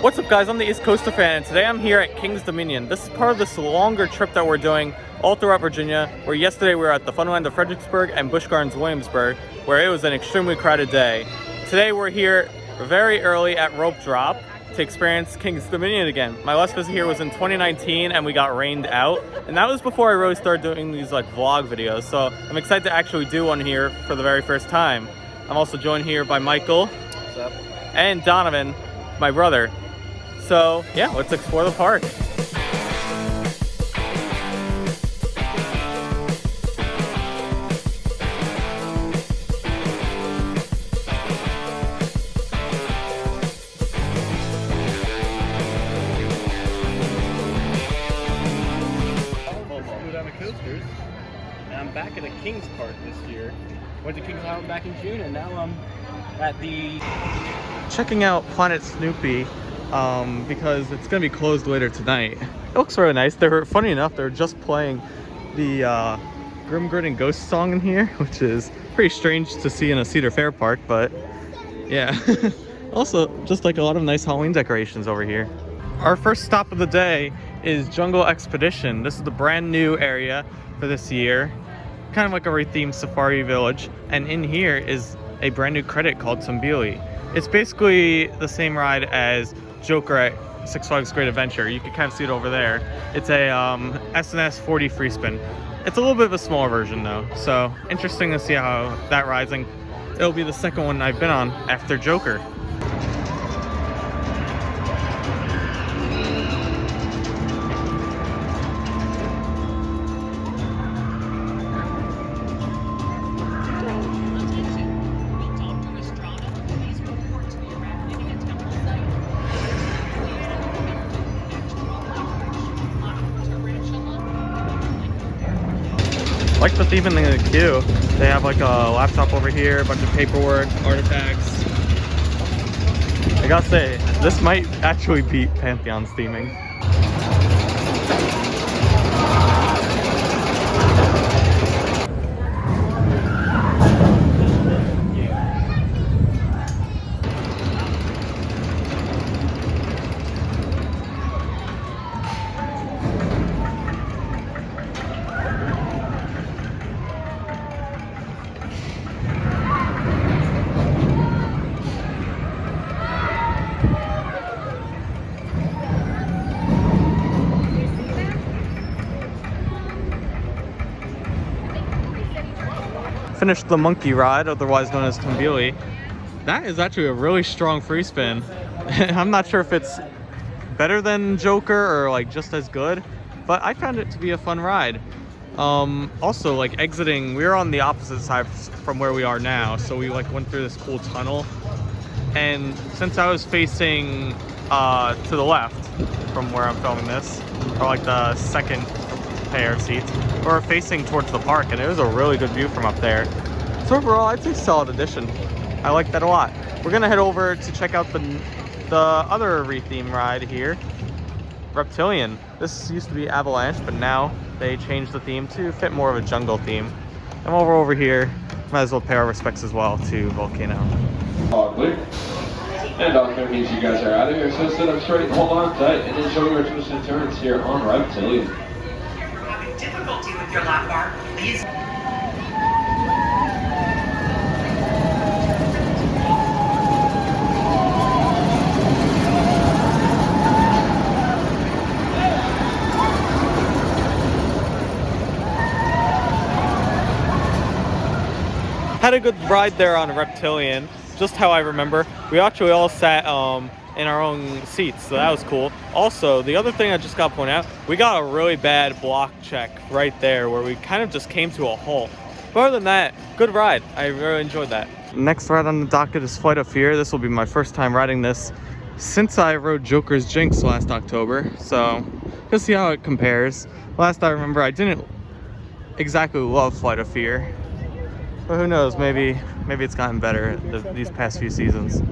What's up guys, I'm the East Coaster fan and today I'm here at King's Dominion. This is part of this longer trip that we're doing all throughout Virginia, where yesterday we were at the Funland of Fredericksburg and Busch Gardens Williamsburg, where it was an extremely crowded day. Today we're here very early at Rope Drop to experience King's Dominion again. My last visit here was in 2019 and we got rained out, and that was before I really started doing these like vlog videos, so I'm excited to actually do one here for the very first time. I'm also joined here by Michael. What's up? And Donovan, my brother. So yeah, let's explore the park. Coasters. And I'm back at a King's Park this year. Went to King's Island back in June, and now I'm at the checking out Planet Snoopy because it's gonna be closed later tonight. It looks really nice. They're funny enough. They're just playing the Grim Grin and Ghost song in here, which is pretty strange to see in a Cedar Fair park, but yeah. Also, just like a lot of nice Halloween decorations over here. Our first stop of the day is Jungle Expedition. This is the brand new area for this year, kind of like a rethemed safari village, and in here is a brand new credit called Tumbili. It's basically the same ride as Joker at Six Flags Great Adventure. You can kind of see it over there. It's a S&S 40 free spin. It's a little bit of a smaller version though, so interesting to see how that rides, and it'll be the second one I've been on after Joker. I like the theme in the queue. They have like a laptop over here, a bunch of paperwork, artifacts. I gotta say, this might actually beat Pantheon's theming. Finished the monkey ride, otherwise known as Tumbili. That is actually a really strong free spin. I'm not sure if it's better than Joker or like just as good, but I found it to be a fun ride. Also, like exiting, we were on the opposite side from where we are now, so we like went through this cool tunnel, and since I was facing to the left from where I'm filming this, or like the second pair of seats, we're facing towards the park, and it was a really good view from up there. So overall, I'd say solid addition. I like that a lot. We're gonna head over to check out the other retheme ride here, Reptilian. This used to be Avalanche, but now they changed the theme to fit more of a jungle theme. And while we're over here, might as well pay our respects as well to Volcano. And all that means you guys are out of here, so sit up straight, hold on tight, and enjoy your twisted turns here on Reptilian. Difficulty with your lap bar, please. Had a good ride there on Reptilian, just how I remember. We actually all sat in our own seats, so that was cool. Also, the other thing I just got to point out, we got a really bad block check right there where we kind of just came to a halt. But other than that, good ride. I really enjoyed that. Next ride on the docket is Flight of Fear. This will be my first time riding this since I rode Joker's Jinx last October, so let's see how it compares. Last I remember, I didn't exactly love Flight of Fear, but who knows, maybe it's gotten better these past few seasons.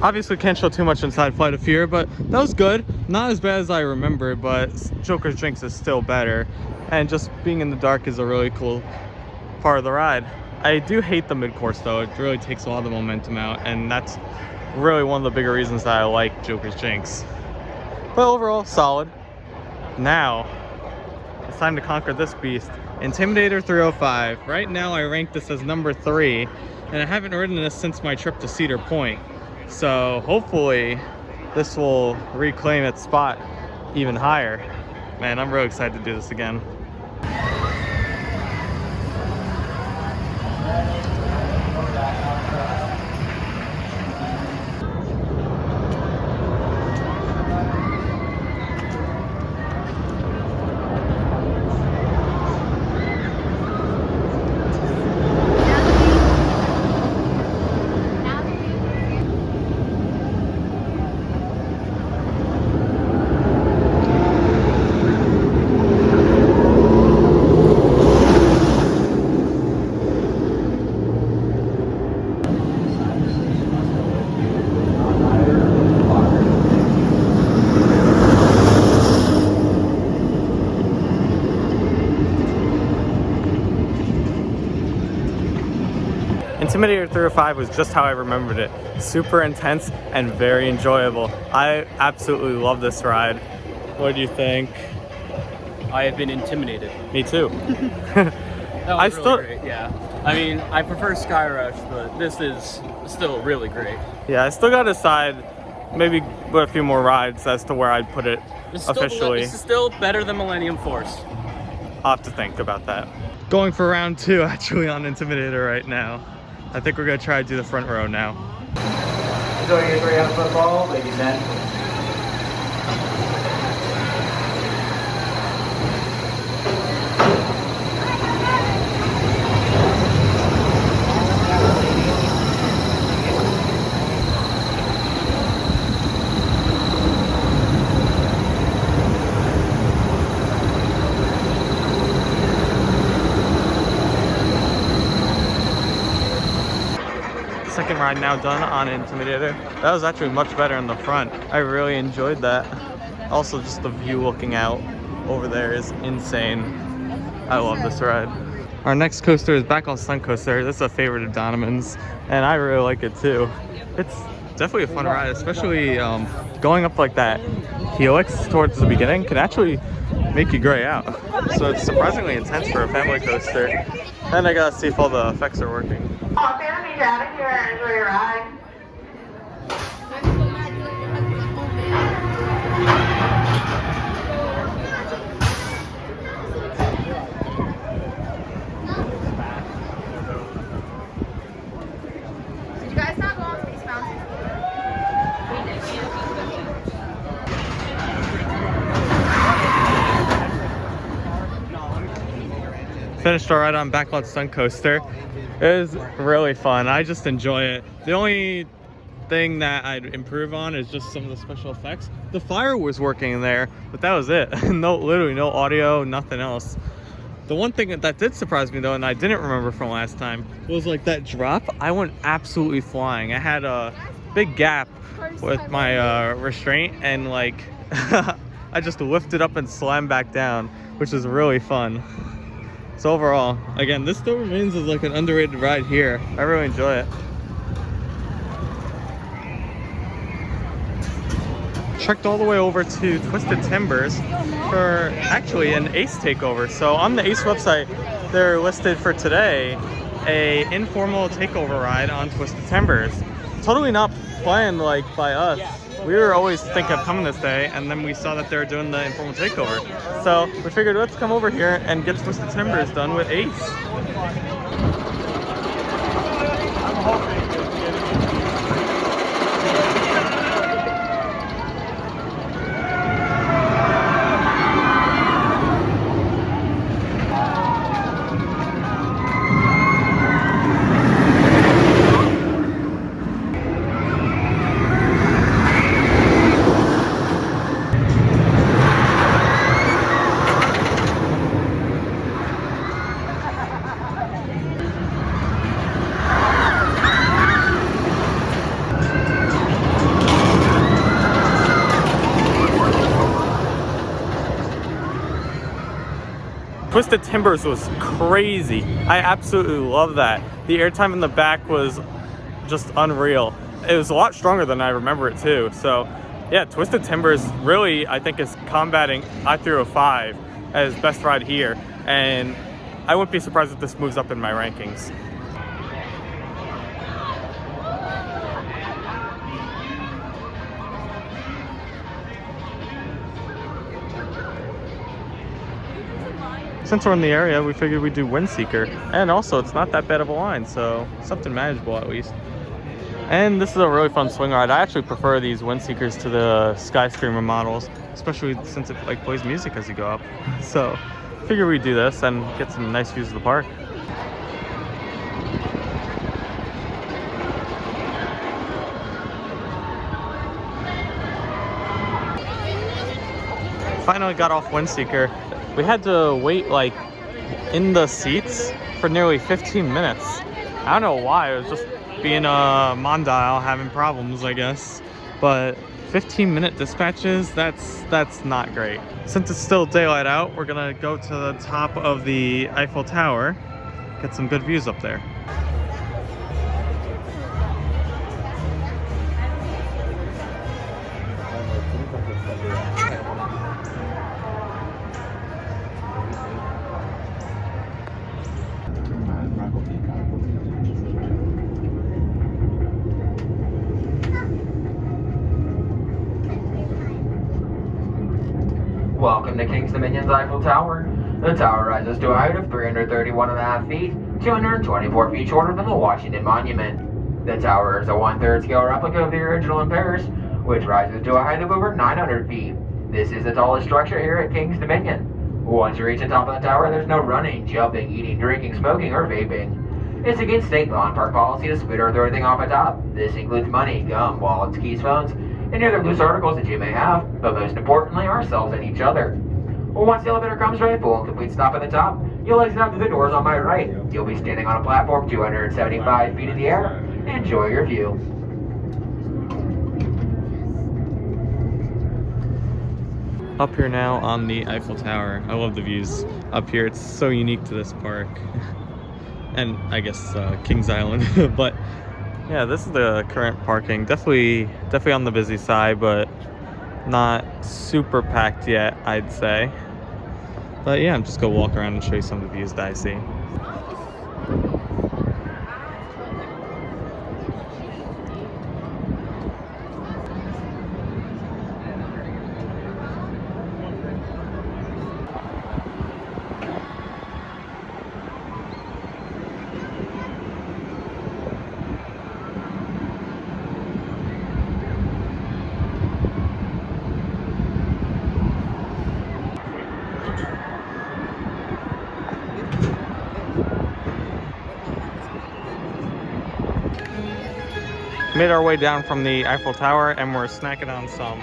Obviously can't show too much inside Flight of Fear, but that was good. Not as bad as I remember, but Joker's Drinks is still better. And just being in the dark is a really cool part of the ride. I do hate the mid-course though. It really takes a lot of the momentum out, and that's really one of the bigger reasons that I like Joker's Jinx. But overall, solid. Now, it's time to conquer this beast. Intimidator 305. Right now I rank this as number 3, and I haven't ridden this since my trip to Cedar Point. So hopefully this will reclaim its spot even higher. Man, I'm really excited to do this again. Intimidator 305 was just how I remembered it. Super intense and very enjoyable. I absolutely love this ride. What do you think? I have been intimidated. Me too. That was really great, yeah. I mean, I prefer Sky Rush, but this is still really great. Yeah, I still gotta decide maybe with a few more rides as to where I'd put it officially. This is still better than Millennium Force. I'll have to think about that. Going for round 2 actually on Intimidator right now. I think we're gonna try to do the front row now. Enjoying your 300 football, ladies and Second ride now done on Intimidator. That was actually much better in the front. I really enjoyed that. Also, just the view looking out over there is insane. I love this ride. Our next coaster is back on Sun Coaster. This is a favorite of Donovan's, and I really like it too. It's definitely a fun ride, especially going up like that helix towards the beginning can actually make you gray out. So it's surprisingly intense for a family coaster. And I gotta see if all the effects are working. Oh, Santa, get out of here and enjoy your ride. Did you guys not go on Space Mountain? Finished our ride on Backlot Sun Coaster. It was really fun. I just enjoy it. The only thing that I'd improve on is just some of the special effects. The fire was working there, but that was it. Literally no audio, nothing else. The one thing that did surprise me though, and I didn't remember from last time, was like that drop. I went absolutely flying. I had a big gap with my restraint, and like I just lifted up and slammed back down, which is really fun. So overall, again, this still remains as like an underrated ride here. I really enjoy it. Trekked all the way over to Twisted Timbers for actually an Ace takeover. So on the Ace website, they're listed for today a informal takeover ride on Twisted Timbers. Totally not planned like by us. We were always thinking of coming this day, and then we saw that they were doing the informal takeover. So we figured let's come over here and get Twisted Timbers done with Ace. Twisted Timbers was crazy. I absolutely love that. The airtime in the back was just unreal. It was a lot stronger than I remember it too. So yeah, Twisted Timbers really, I think, is combating I-305 as best ride here. And I wouldn't be surprised if this moves up in my rankings. Since we're in the area, we figured we'd do Windseeker. And also, it's not that bad of a line, so something manageable at least. And this is a really fun swing ride. I actually prefer these Windseekers to the Skyscreamer models, especially since it like plays music as you go up. So, figure we'd do this and get some nice views of the park. Finally got off Windseeker. We had to wait like in the seats for nearly 15 minutes. I don't know why, it was just being a Mondial having problems, I guess. But 15-minute dispatches, that's not great. Since it's still daylight out, we're gonna go to the top of the Eiffel Tower, get some good views up there. Welcome to King's Dominion's Eiffel Tower. The tower rises to a height of 331.5 feet, 224 feet shorter than the Washington Monument. The tower is a 1/3 scale replica of the original in Paris, which rises to a height of over 900 feet. This is the tallest structure here at King's Dominion. Once you reach the top of the tower, there's no running, jumping, eating, drinking, smoking, or vaping. It's against state law and park policy to spit or throw anything off the top. This includes money, gum, wallets, keys, phones, any other loose articles that you may have, but most importantly, ourselves and each other. Once the elevator comes to a full and complete stop at the top, you'll exit out through the doors on my right. You'll be standing on a platform 275 feet in the air. Enjoy your view. Up here now on the Eiffel Tower. I love the views up here. It's so unique to this park. And I guess Kings Island. But yeah, this is the current parking. Definitely on the busy side, but not super packed yet, I'd say. But yeah, I'm just gonna walk around and show you some of the views that I see. Made our way down from the Eiffel Tower and we're snacking on some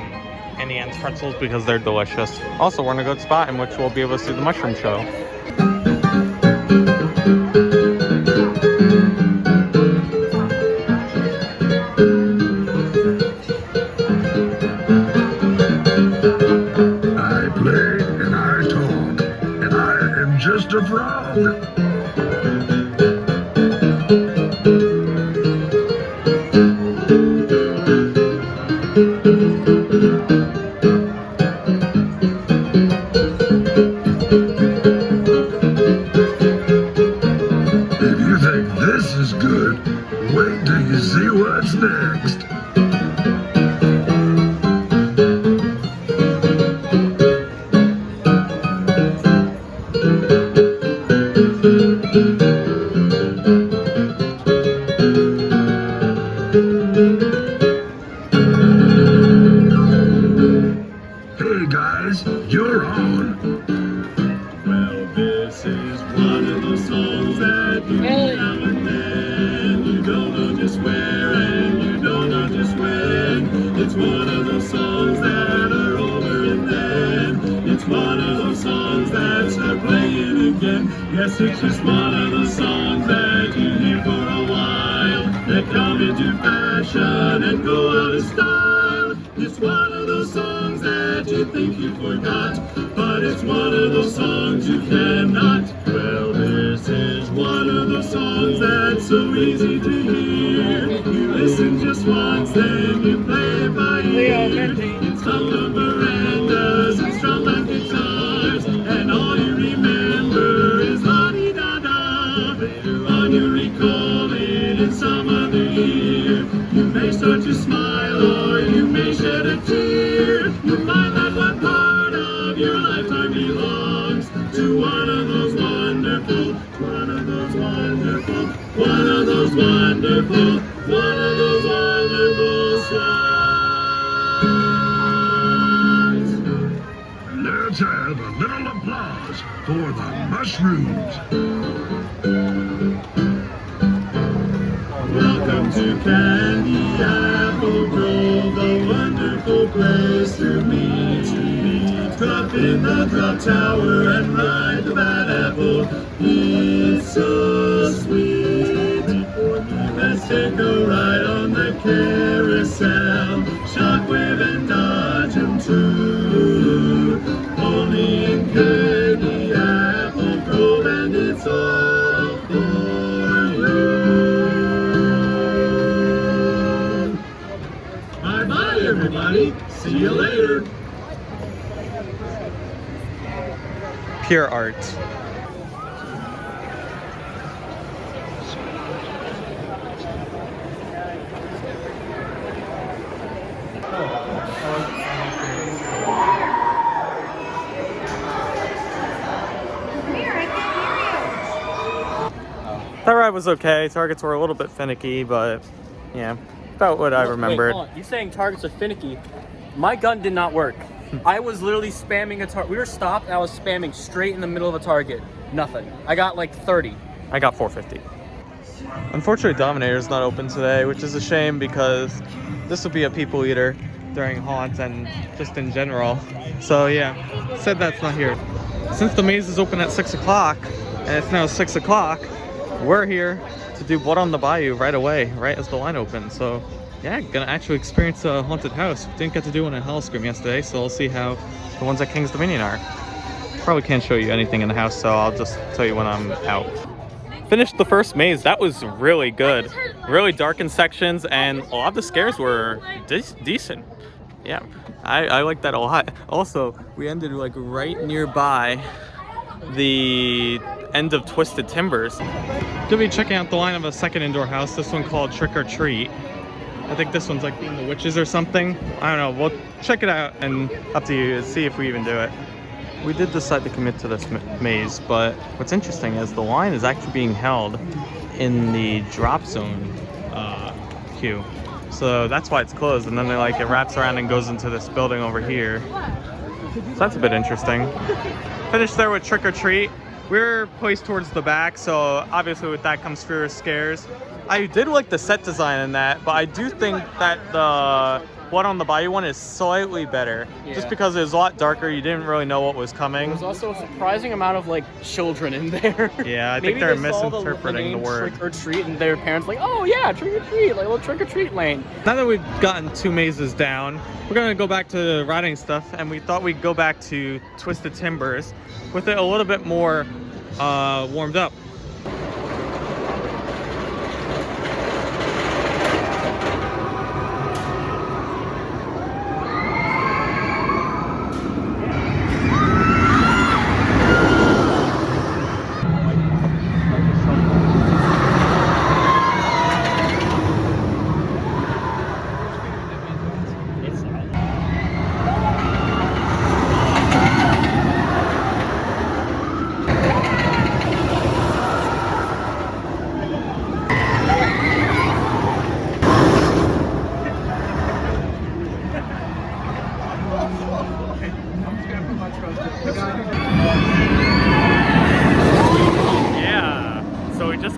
Annie Ann's pretzels because they're delicious. Also, we're in a good spot in which we'll be able to see the mushroom show. I play and I talk and I am just a frog. This is good. Wait till you see what's next. Hey guys, you're on. Well, this is one of the songs that you now and then. You don't know just where and you don't know just when. It's one of those songs that are over and then. It's one of those songs that start playing again. Yes, it's just one of those songs that you hear for a while, that come into fashion and go out of style. It's one of those songs that you think you forgot, but it's one of those songs you cannot to one of those wonderful, one of those wonderful, one of those wonderful, one of those wonderful songs. Let's have a little applause for the mushrooms. Welcome to Candy Apple Grove, the wonderful place to meet. Drop in the drop tower and ride the bad apple. It's so sweet. Let's take a ride on the carousel. Shockwave and dodge 'em too. Only in Candy Apple Grove, and it's all for you. Bye-bye, everybody. See you later. Pure art. That ride was okay. Targets were a little bit finicky, but yeah, about what I remembered. Wait, hold on. You're saying targets are finicky. My gun did not work. I was literally spamming a target. We were stopped, and I was spamming straight in the middle of a target. Nothing. I got like 30. I got 450. Unfortunately, Dominator's not open today, which is a shame because this will be a people eater during haunts and just in general. So yeah, said that's not here. Since the maze is open at 6 o'clock and it's now 6 o'clock, we're here to do Blood on the Bayou right away, right as the line opens. So yeah, gonna actually experience a haunted house. Didn't get to do one at Hellscream yesterday, so I'll see how the ones at King's Dominion are. Probably can't show you anything in the house, so I'll just tell you when I'm out. Finished the first maze. That was really good. Really darkened sections, and a lot of the scares were decent. Yeah, I like that a lot. Also, we ended like right nearby the end of Twisted Timbers. Gonna be checking out the line of a second indoor house. This one called Trick or Treat. I think this one's like being the witches or something. I don't know. We'll check it out and up to you to see if we even do it. We did decide to commit to this maze, but what's interesting is the line is actually being held in the drop zone queue. So that's why it's closed, and then it wraps around and goes into this building over here. So that's a bit interesting. Finished there with Trick or Treat. We're placed towards the back, so obviously with that comes fewer scares. I did like the set design in that, but I do think that the Blood on the Bayou one is slightly better. Yeah. Just because it was a lot darker, you didn't really know what was coming. There's also a surprising amount of like children in there. Yeah, I think they're misinterpreting the word. Trick or treat, and their parents like, oh yeah, trick or treat, like a little trick or treat lane. Now that we've gotten 2 mazes down, we're gonna go back to riding stuff, and we thought we'd go back to Twisted Timbers with it a little bit more warmed up.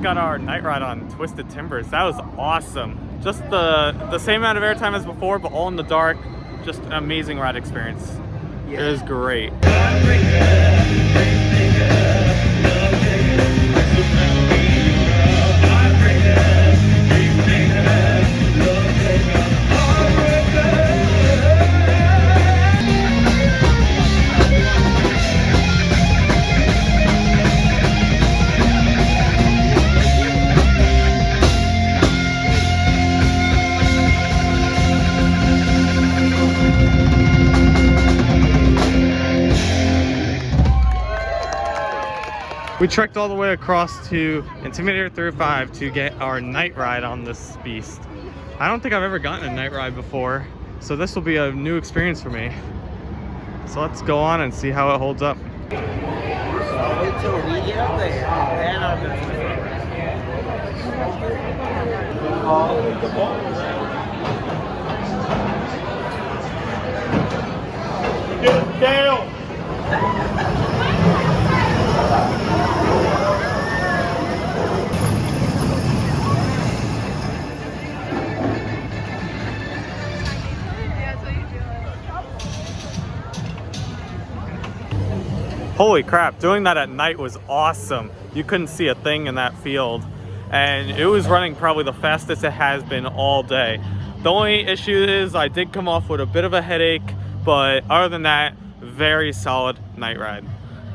Got our night ride on Twisted Timbers. That was awesome. Just the same amount of airtime as before, but all in the dark. Just an amazing ride experience. Yeah. It was great. We trekked all the way across to Intimidator 35 to get our night ride on this beast. I don't think I've ever gotten a night ride before, so this will be a new experience for me. So let's go on and see how it holds up. until we get up there. And I'm gonna Get down! Holy crap, doing that at night was awesome. You couldn't see a thing in that field. And it was running probably the fastest it has been all day. The only issue is I did come off with a bit of a headache, but other than that, very solid night ride.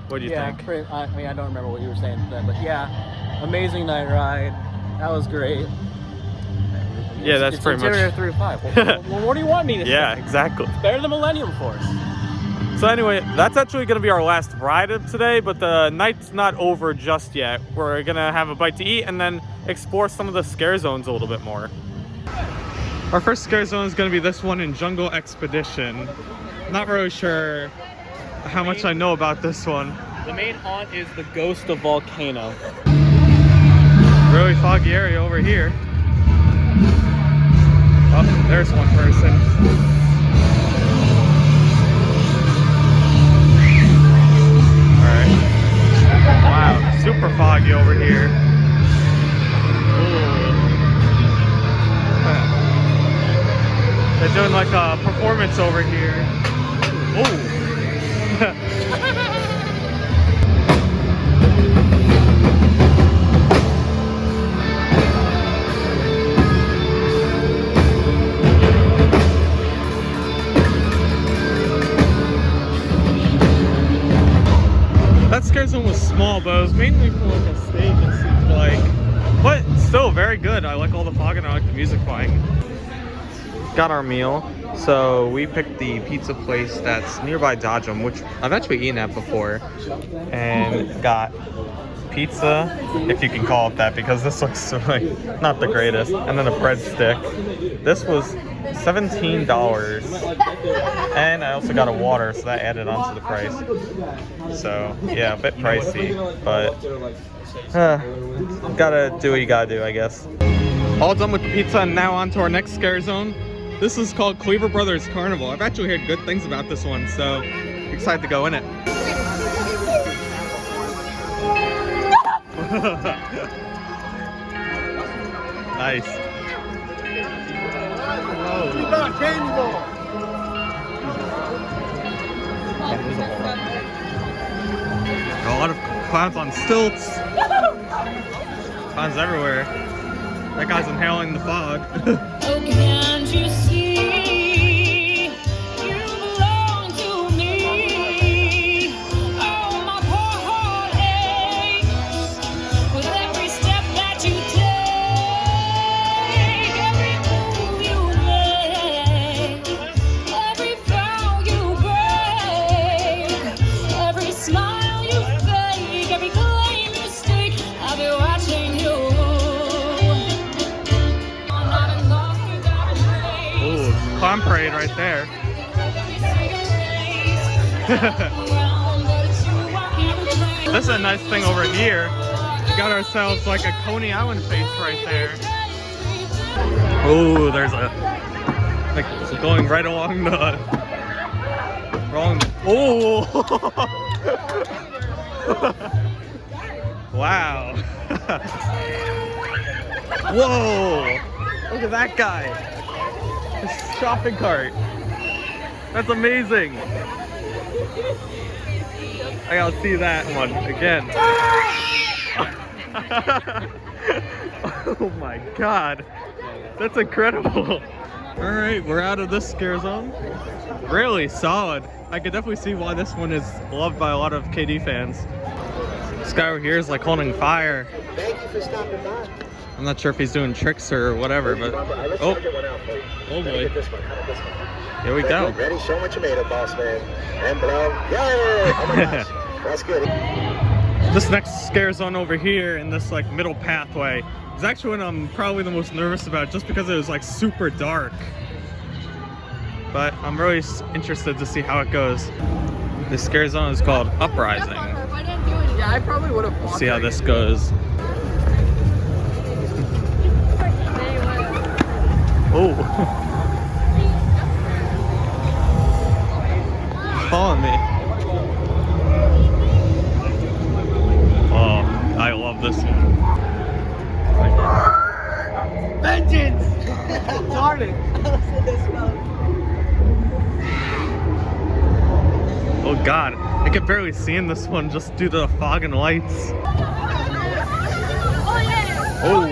What do you think? I mean, I don't remember what you were saying then, but yeah, amazing night ride. That was great. Yeah, that's pretty much. Interior 3 5. Well, what do you want me to say? Yeah, exactly. It's better than Millennium Force. So anyway, that's actually going to be our last ride of today, but the night's not over just yet. We're going to have a bite to eat and then explore some of the scare zones a little bit more. Our first scare zone is going to be this one in Jungle Expedition. Not really sure how much I know about this one. The main haunt is the Ghost of Volcano. Really foggy area over here. Oh, there's one person. Wow, super foggy over here. Ooh. They're doing like a performance over here. Ooh. That scare zone was small, but it was mainly for like a stage, it seems like. But still very good. I like all the fog and I like the music playing. Got our meal. So we picked the pizza place that's nearby Dodgem, which I've actually eaten at before. And got pizza, if you can call it that, because this looks like not the greatest. And then a breadstick. This was $17. And I also got a water, so that added on to the price. So yeah, a bit pricey, but gotta do what you gotta do, I guess. All done with the pizza, and now on to our next scare zone. This is called Cleaver Brothers Carnival. I've actually heard good things about this one, so excited to go in it. Nice. Whoa. A lot of clowns on stilts. Clowns everywhere. That guy's inhaling the fog. Oh, can't you see? You belong to me. Oh, my poor heart aches with every step that you take, every move you make, every vow you break, every smile you fake, every claim you stake. I'll be watching you. Ooh, clown parade right there. This is a nice thing over here. We got ourselves like a Coney Island face right there. Oh, there's a like it's going right along the wrong. Oh, wow. Whoa, look at that guy. His shopping cart. That's amazing. I gotta see that one again. Oh my god. That's incredible. Alright, we're out of this scare zone. Really solid. I could definitely see why this one is loved by a lot of KD fans. This guy over here is like holding fire. Thank you for stopping by. I'm not sure if he's doing tricks or whatever, but oh boy. Here we go. Ready? Show what you made of, boss man. And blow. Yay! Oh my gosh. That's good. This next scare zone over here in this like middle pathway is actually what I'm probably the most nervous about, just because it was like super dark. But I'm really interested to see how it goes. This scare zone is called Uprising. I probably would have. See how this goes. Oh. Calling me. Oh, I love this one. Vengeance! Darn it! Oh God, I can barely see in this one just due to the fog and lights. Oh.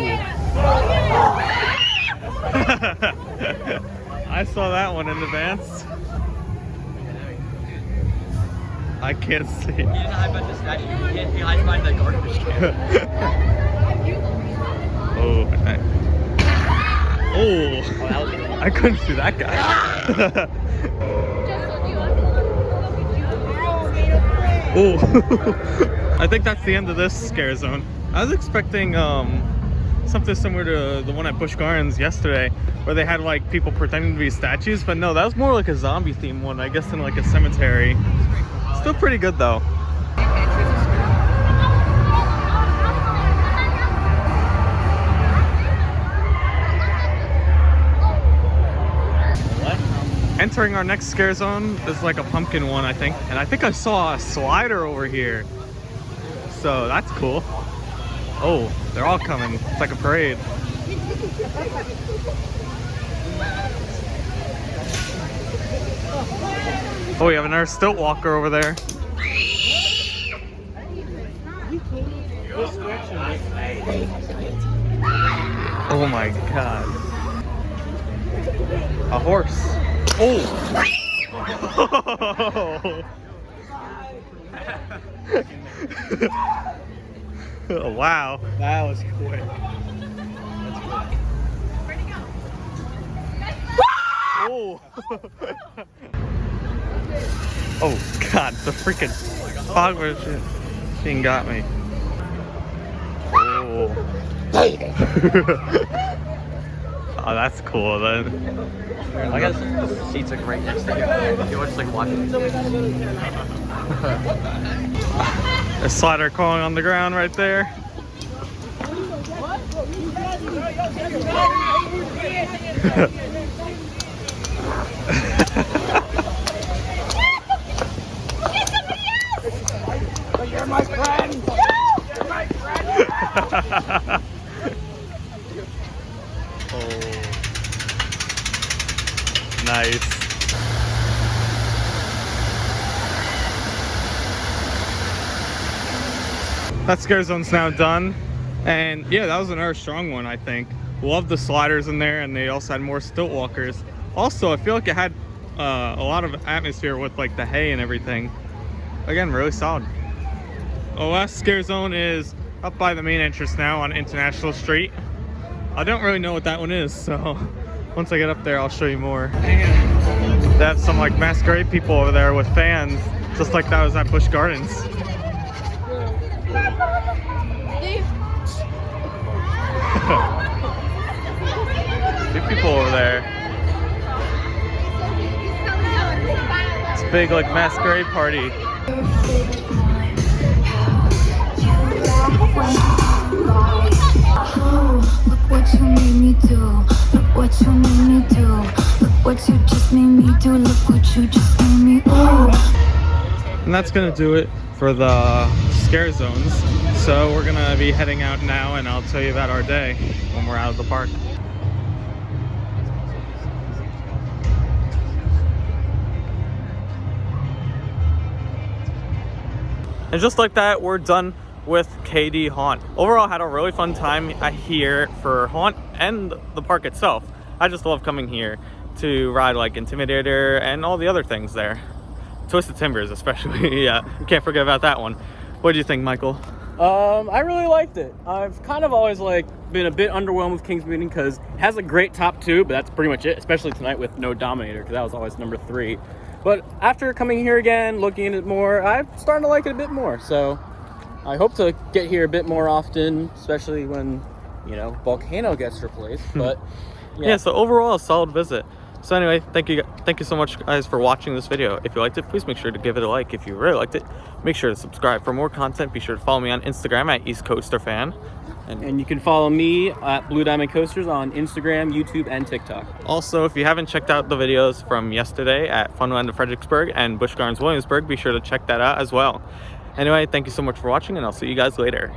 I saw that one in advance. I can't see. He didn't hide behind the statue. He hides behind the garbage can. Oh. Oh. I couldn't see that guy. Oh. I think that's the end of this scare zone. I was expecting something similar to the one at Busch Gardens yesterday, where they had like people pretending to be statues, but no, that was more like a zombie themed one, I guess, in like a cemetery. Still pretty good though. Entering our next scare zone is like a pumpkin one, I think. And I think I saw a slider over here. So that's cool. Oh, they're all coming. It's like a parade. Oh, we have another stilt walker over there. Oh my God. A horse. Oh! Oh, wow. That was quick. Oh! Oh God, the freaking fog machine got me. Oh. Oh, that's cool then. I guess the seats are right next to you. You're just like watching. A slider crawling on the ground right there. You're my friend! You're my friend! Oh. Nice. That scare zone's now done. And yeah, that was another strong one, I think. Love the sliders in there, and they also had more stilt walkers. Also, I feel like it had a lot of atmosphere with like the hay and everything. Again, really solid. The last scare zone is up by the main entrance now on International Street. I don't really know what that one is, so once I get up there, I'll show you more. They have some like masquerade people over there with fans, just like that was at Busch Gardens. Big people over there. It's a big like masquerade party. Look what you made me do. Look what you made me do. Look what you just made me do. Look what you just made me do. And that's gonna do it for the scare zones. So we're gonna be heading out now, and I'll tell you about our day when we're out of the park. And just like that, we're done with KD Haunt. Overall, I had a really fun time here for Haunt and the park itself. I just love coming here to ride like Intimidator and all the other things there. Twisted Timbers especially. Yeah, you can't forget about that one. What do you think, Michael? I really liked it. I've kind of always like been a bit underwhelmed with King's Meeting because it has a great top two, but that's pretty much it, especially tonight with no Dominator, because that was always number 3. But after coming here again, looking at it more, I'm starting to like it a bit more. So I hope to get here a bit more often, especially when, you know, Volcano gets replaced. But yeah, so overall a solid visit. So anyway, thank you so much guys for watching this video. If you liked it, please make sure to give it a like. If you really liked it, make sure to subscribe for more content. Be sure to follow me on Instagram at East Coaster Fan. And you can follow me at Blue Diamond Coasters on Instagram, YouTube, and TikTok. Also, if you haven't checked out the videos from yesterday at Funland of Fredericksburg and Busch Gardens Williamsburg, be sure to check that out as well. Anyway, thank you so much for watching, and I'll see you guys later.